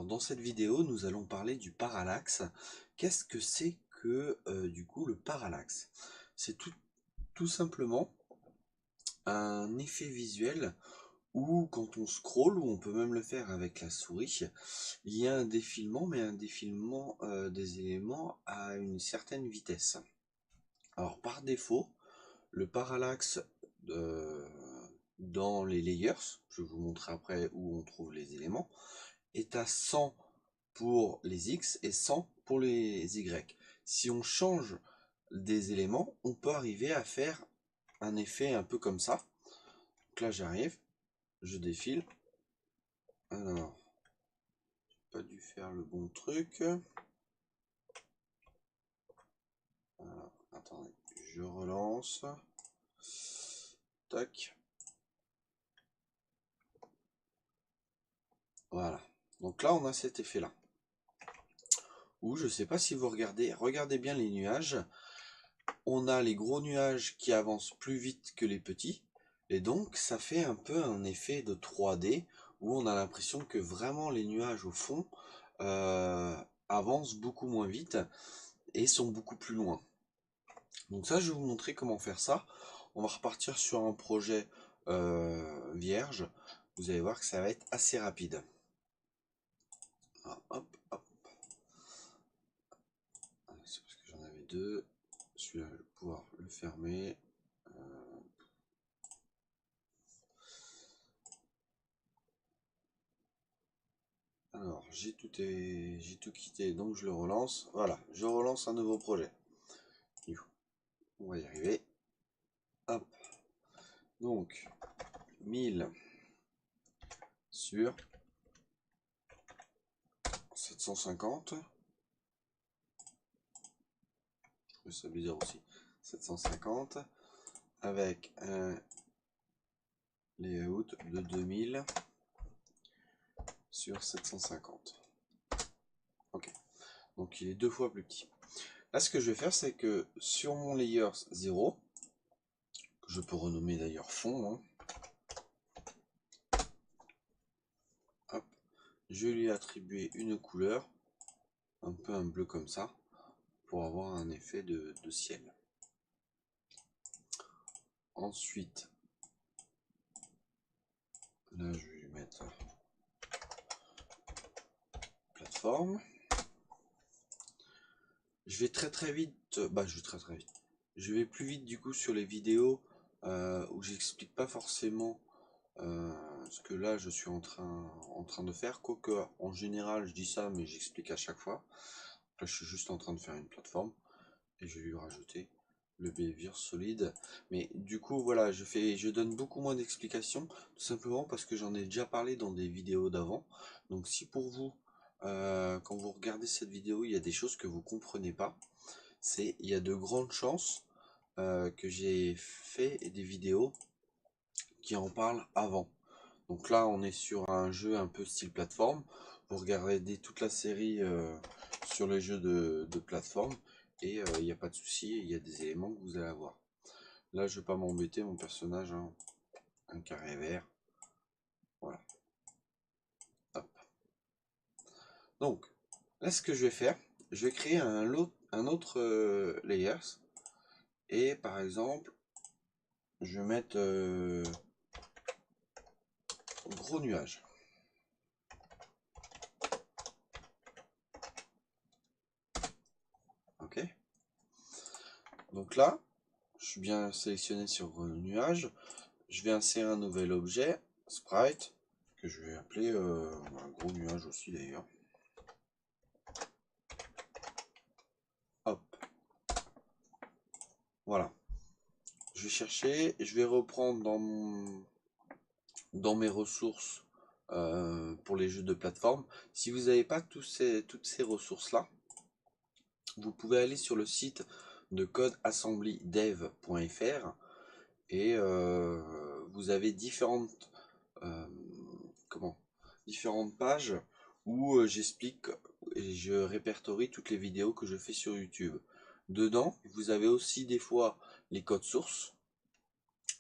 dans cette vidéo, nous allons parler du parallaxe. Qu'est-ce que c'est que du coup le parallaxe? C'est tout simplement un effet visuel où quand on scrolle, ou on peut même le faire avec la souris, il y a un défilement, mais un défilement des éléments à une certaine vitesse. Alors par défaut, le parallaxe euh, dans les layers, je vais vous montrer après où on trouve les éléments, est à 100 pour les X et 100 pour les Y. Si on change des éléments, on peut arriver à faire un effet un peu comme ça. Donc là j'arrive, je défile. Alors, j'ai pas dû faire le bon truc. Alors, attendez, je relance. Tac. Voilà. Donc là on a cet effet là. Ou je sais pas si vous regardez bien les nuages. On a les gros nuages qui avancent plus vite que les petits. Et donc ça fait un peu un effet de 3D où on a l'impression que vraiment les nuages au fond euh, avancent beaucoup moins vite et sont beaucoup plus loin. Donc ça je vais vous montrer comment faire ça. On va repartir sur un projet vierge. Vous allez voir que ça va être assez rapide. Ah, hop, hop. C'est parce que j'en avais deux. Celui-là je vais pouvoir le fermer. Alors, j'ai tout quitté, donc je le relance. Voilà, je relance un nouveau projet. On va y arriver. Hop. Donc, 1000 sur 750. Je trouve ça bizarre aussi. 750 avec un layout de 2000 sur 750. Ok. Donc, il est deux fois plus petit. Là, ce que je vais faire, c'est que sur mon layer 0, que je peux renommer d'ailleurs fond, hein, hop, je vais lui attribuer une couleur, un peu un bleu comme ça, pour avoir un effet de ciel. Ensuite, là je vais lui mettre plateforme. Je vais très vite, je vais très vite. Je vais plus vite du coup sur les vidéos où j'explique pas forcément ce que là je suis en train de faire. Quoique en général je dis ça, mais j'explique à chaque fois. Là je suis juste en train de faire une plateforme et je vais lui rajouter le behavior solide. Mais du coup voilà, je donne beaucoup moins d'explications, tout simplement parce que j'en ai déjà parlé dans des vidéos d'avant. Donc si pour vous, quand vous regardez cette vidéo, il y a des choses que vous comprenez pas, il y a de grandes chances que j'ai fait des vidéos qui en parlent avant. Donc là on est sur un jeu un peu style plateforme. Vous regardez toute la série sur les jeux de plateforme et il n'y a pas de souci, il y a des éléments que vous allez avoir. Là je vais pas m'embêter, mon personnage, hein, un carré vert. Voilà. Hop. Donc là ce que je vais faire, je vais créer un autre layers. Et par exemple, je vais mettre gros nuage. Ok. Donc là, je suis bien sélectionné sur gros nuage. Je vais insérer un nouvel objet, sprite, que je vais appeler un gros nuage aussi d'ailleurs. Hop. Voilà. Je vais chercher, je vais reprendre dans mes ressources pour les jeux de plateforme. Si vous n'avez pas toutes ces ressources-là, vous pouvez aller sur le site de codeassemblydev.fr et vous avez différentes différentes pages où j'explique et je répertorie toutes les vidéos que je fais sur YouTube. Dedans, vous avez aussi des fois les codes sources,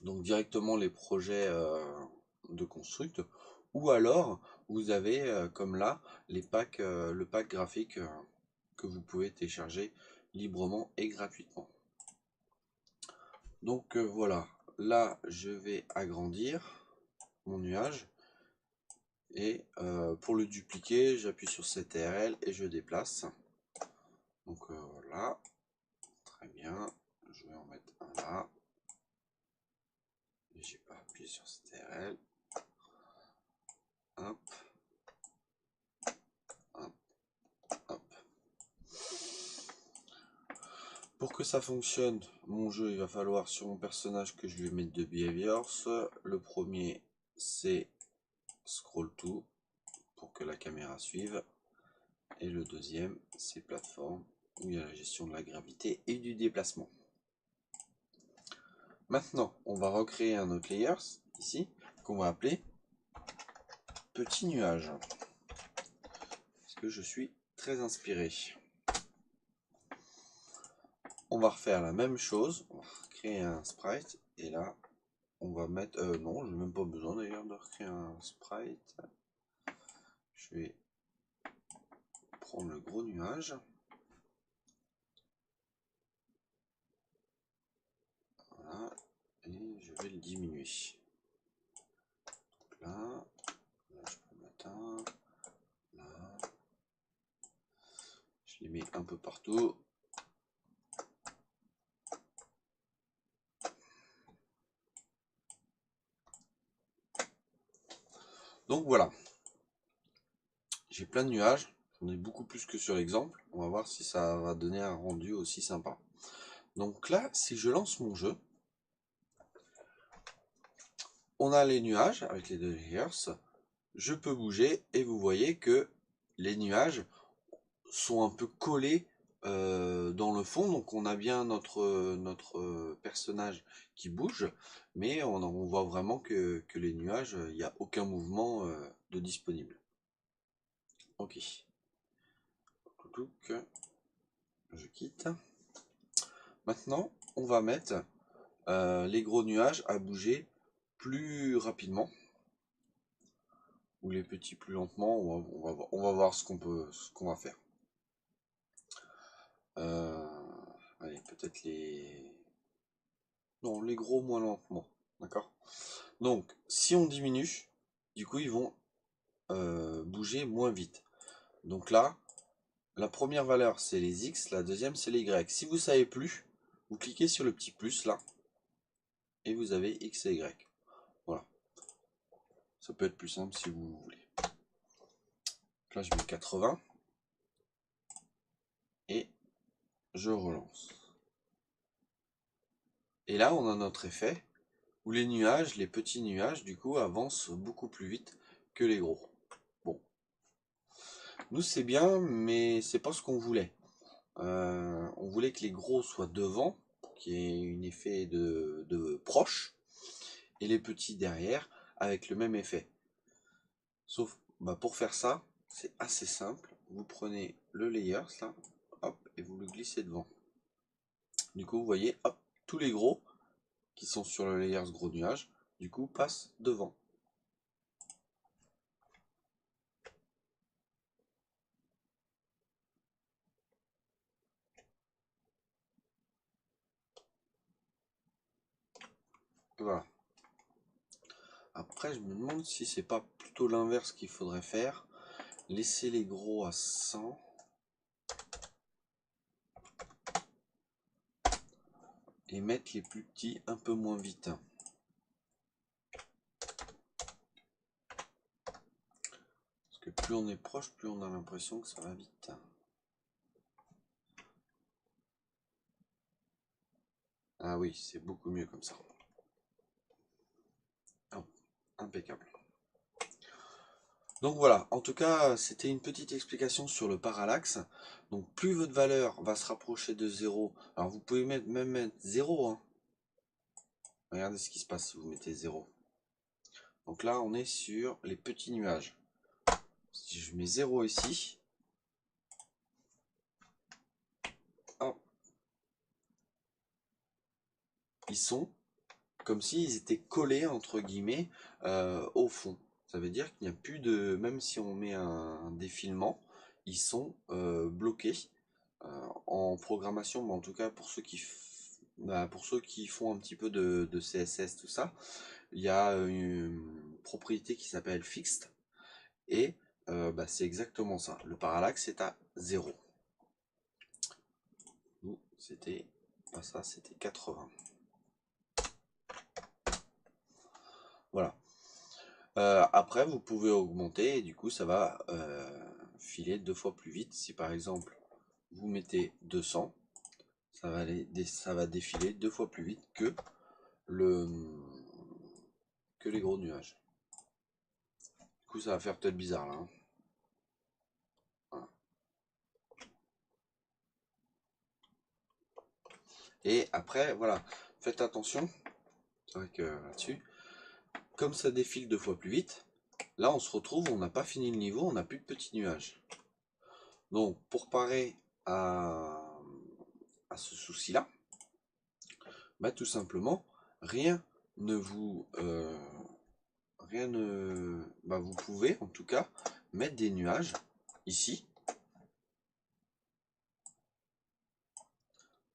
donc directement les projets de construct, ou alors vous avez comme là les packs, le pack graphique que vous pouvez télécharger librement et gratuitement. Donc voilà, là je vais agrandir mon nuage et pour le dupliquer j'appuie sur CTRL et je déplace. Donc voilà, très bien, je vais en mettre un là, j'ai pas appuyé sur CTRL, hop, hop, hop. Pour que ça fonctionne, mon jeu, il va falloir sur mon personnage que je vais mettre deux behaviors. Le premier, c'est scroll to pour que la caméra suive. Et le deuxième, c'est plateforme où il y a la gestion de la gravité et du déplacement. Maintenant, on va recréer un autre layer ici qu'on va appeler petit nuage. Parce que je suis très inspiré. On va refaire la même chose, on va créer un sprite et là on va mettre, non j'ai même pas besoin d'ailleurs de recréer un sprite, je vais prendre le gros nuage, voilà, et je vais le diminuer, donc là je peux mettre un, là, je les mets un peu partout. Donc voilà, j'ai plein de nuages, j'en ai beaucoup plus que sur l'exemple, on va voir si ça va donner un rendu aussi sympa. Donc là, si je lance mon jeu, on a les nuages avec les deux layers, je peux bouger et vous voyez que les nuages sont un peu collés dans le fond, donc on a bien notre personnage qui bouge, mais on voit vraiment que les nuages, il n'y a aucun mouvement de disponible. Ok. Je quitte. Maintenant, on va mettre les gros nuages à bouger plus rapidement, ou les petits plus lentement. On va voir ce qu'on va faire. Allez, peut-être les... Non, les gros moins lentement. D'accord? Donc, si on diminue, du coup, ils vont bouger moins vite. Donc là, la première valeur, c'est les X. La deuxième, c'est les Y. Si vous ne savez plus, vous cliquez sur le petit plus, là. Et vous avez X et Y. Voilà. Ça peut être plus simple si vous voulez. Donc là, je mets 80. Et je relance. Et là, on a notre effet où les nuages, les petits nuages, du coup, avancent beaucoup plus vite que les gros. Bon. Nous, c'est bien, mais c'est pas ce qu'on voulait. On voulait que les gros soient devant, qu'il y ait un effet de proche, et les petits derrière, avec le même effet. Sauf, bah, pour faire ça, c'est assez simple. Vous prenez le layer, là, hop, et vous le glissez devant. Du coup, vous voyez, hop, tous les gros qui sont sur le layers gros nuage, du coup, passent devant. Voilà. Après, je me demande si c'est pas plutôt l'inverse qu'il faudrait faire. Laisser les gros à 100. Et mettre les plus petits un peu moins vite. Parce que plus on est proche, plus on a l'impression que ça va vite. Ah oui, c'est beaucoup mieux comme ça. Oh, impeccable. Donc voilà, en tout cas, c'était une petite explication sur le parallaxe. Donc plus votre valeur va se rapprocher de 0, alors vous pouvez même mettre 0. Hein. Regardez ce qui se passe si vous mettez 0. Donc là, on est sur les petits nuages. Si je mets 0 ici, hop, ils sont comme s'ils étaient collés, entre guillemets, au fond. Ça veut dire qu'il n'y a plus de... Même si on met un défilement, ils sont bloqués en programmation, mais en tout cas pour ceux pour ceux qui font un petit peu de CSS, tout ça, il y a une propriété qui s'appelle fixed, et c'est exactement ça. Le parallaxe est à 0. Nous, c'était pas ça, c'était 80. Voilà. Après, vous pouvez augmenter et du coup, ça va filer 2 fois plus vite. Si par exemple, vous mettez 200, ça va défiler 2 fois plus vite le, que les gros nuages. Du coup, ça va faire peut-être bizarre là, hein. Voilà. Et après, voilà, faites attention. C'est vrai que là-dessus, comme ça défile 2 fois plus vite, là on se retrouve, on n'a pas fini le niveau, on n'a plus de petits nuages. Donc, pour parer à ce souci-là, tout simplement, rien ne vous... vous pouvez en tout cas mettre des nuages ici,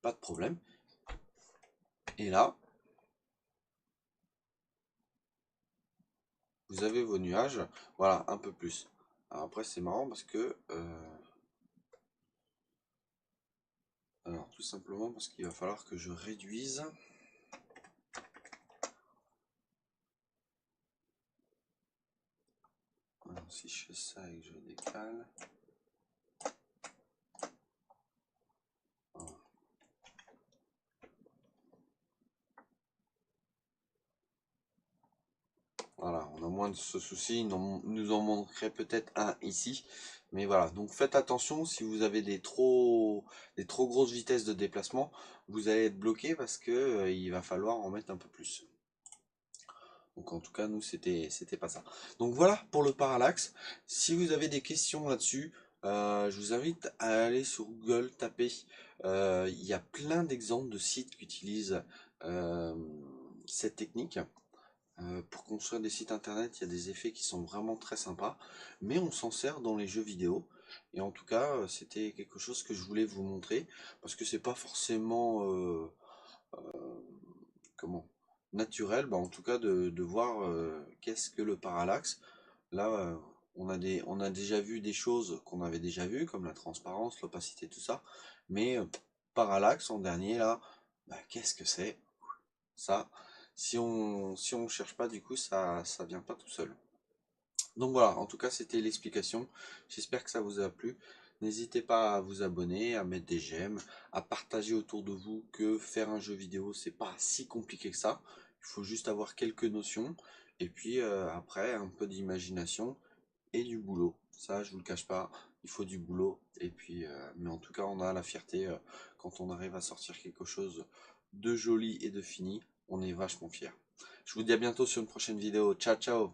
pas de problème. Et là, vous avez vos nuages, voilà, un peu plus. Alors après c'est marrant parce que... alors tout simplement parce qu'il va falloir que je réduise. Alors, si je fais ça et que je décale... Voilà, on a moins de ce souci, nous en manquerait peut-être un ici. Mais voilà, donc faites attention, si vous avez des trop grosses vitesses de déplacement, vous allez être bloqué parce que il va falloir en mettre un peu plus. Donc en tout cas, nous, c'était pas ça. Donc voilà pour le parallaxe. Si vous avez des questions là-dessus, je vous invite à aller sur Google, taper. Il y a plein d'exemples de sites qui utilisent cette technique. Pour construire des sites internet, il y a des effets qui sont vraiment très sympas, mais on s'en sert dans les jeux vidéo. Et en tout cas, c'était quelque chose que je voulais vous montrer, parce que c'est pas forcément comment naturel, en tout cas de voir qu'est-ce que le parallaxe. Là, on a déjà vu des choses qu'on avait déjà vues, comme la transparence, l'opacité, tout ça, mais parallaxe en dernier, là, qu'est-ce que c'est ça? Si on cherche pas, du coup, ça vient pas tout seul. Donc voilà, en tout cas, c'était l'explication. J'espère que ça vous a plu. N'hésitez pas à vous abonner, à mettre des j'aime, à partager autour de vous que faire un jeu vidéo, c'est pas si compliqué que ça. Il faut juste avoir quelques notions. Et puis après, un peu d'imagination et du boulot. Ça, je vous le cache pas, il faut du boulot. Et puis, mais en tout cas, on a la fierté quand on arrive à sortir quelque chose de joli et de fini. On est vachement fiers. Je vous dis à bientôt sur une prochaine vidéo. Ciao, ciao!